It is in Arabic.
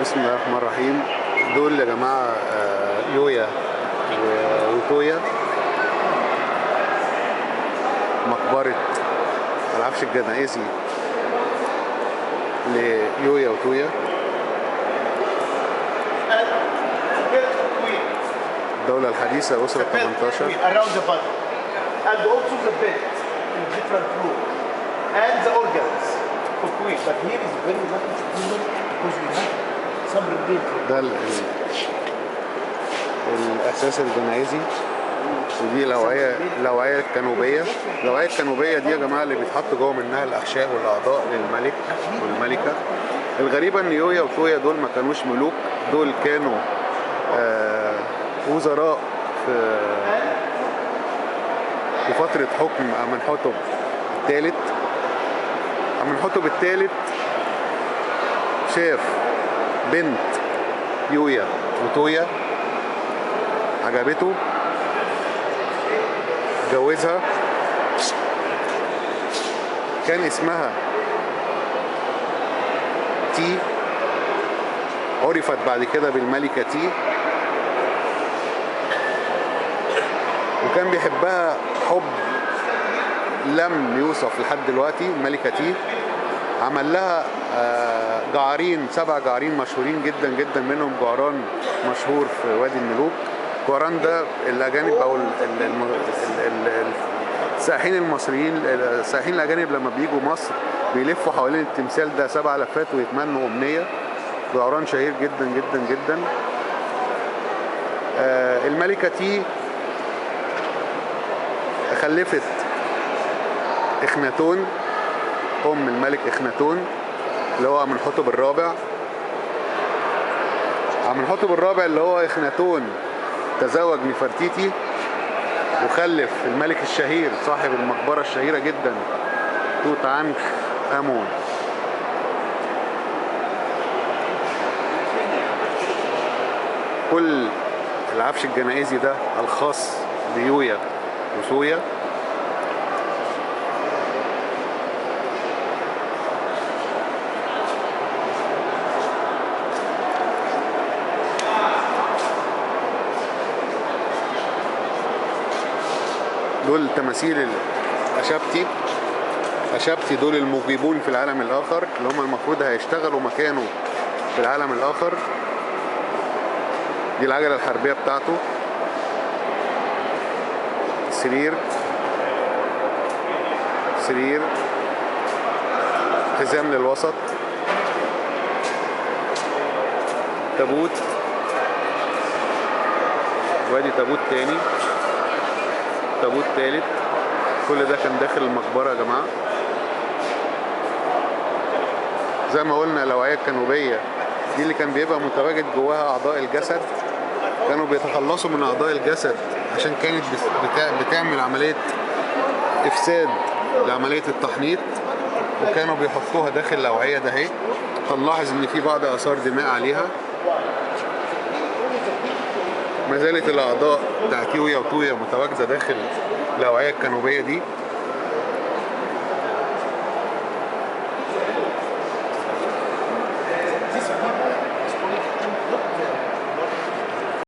بسم الله الرحمن الرحيم. دول يا جماعة يويا وتويا، مقبرة العفش الجنائزي ليويا وتويا. الدولة الحديثة أسرة 18. ده الأساس الجنائزي، ودي الأوعية الكانوبية. الأوعية الكانوبية دي يا جماعة اللي بيتحط جوه منها الأحشاء والأعضاء للملك والملكة. الغريبة إن يويا وتويا دول ما كانوش ملوك، دول كانوا وزراء في فترة حكم أمنحتب الثالث. أمنحتب الثالث شاف بنت يويا وتويا عجبته، اتجوزها، كان اسمها تي، عرفت بعد كده بالملكة تي، وكان بيحبها حب لم يوصف لحد دلوقتي. الملكة تي عمل لها جعارين، 7 جعارين مشهورين جدا جدا، منهم جعران مشهور في وادي الملوك. جعران ده الأجانب أو السائحين المصريين، السائحين الأجانب لما بيجوا مصر بيلفوا حوالين التمثال ده 7 لفات ويتمنوا أمنية. جعران شهير جدا جدا جدا. الملكة تي خلفت إخناتون، أم الملك إخناتون اللي هو أمنحتب الرابع. أمنحتب الرابع اللي هو إخناتون تزوج نفرتيتي وخلف الملك الشهير صاحب المقبرة الشهيرة جدا توت عنخ آمون. كل العفش الجنائزي ده الخاص بيويا وتويا دول تماثيل الأشابتي. أشابتي دول المجيبون في العالم الآخر، اللي هم المفروض هيشتغلوا مكانه في العالم الآخر. دي العجلة الحربية بتاعته، سرير، حزام للوسط، تابوت، وادي تابوت تاني، تابوت تالت. كل ده كان داخل المقبرة يا جماعة. زي ما قلنا الأوعية الكانوبية دي اللي كان بيبقى متواجد جواها أعضاء الجسد. كانوا بيتخلصوا من أعضاء الجسد عشان كانت بتعمل عملية إفساد لعملية التحنيط، وكانوا بيحطوها داخل الأوعية ده اهي. هنلاحظ إن في بعض آثار دماء عليها. ما زالت الأعضاء بتاعت يويا وتويا متواجدة داخل الأوعية الكانوبية دي.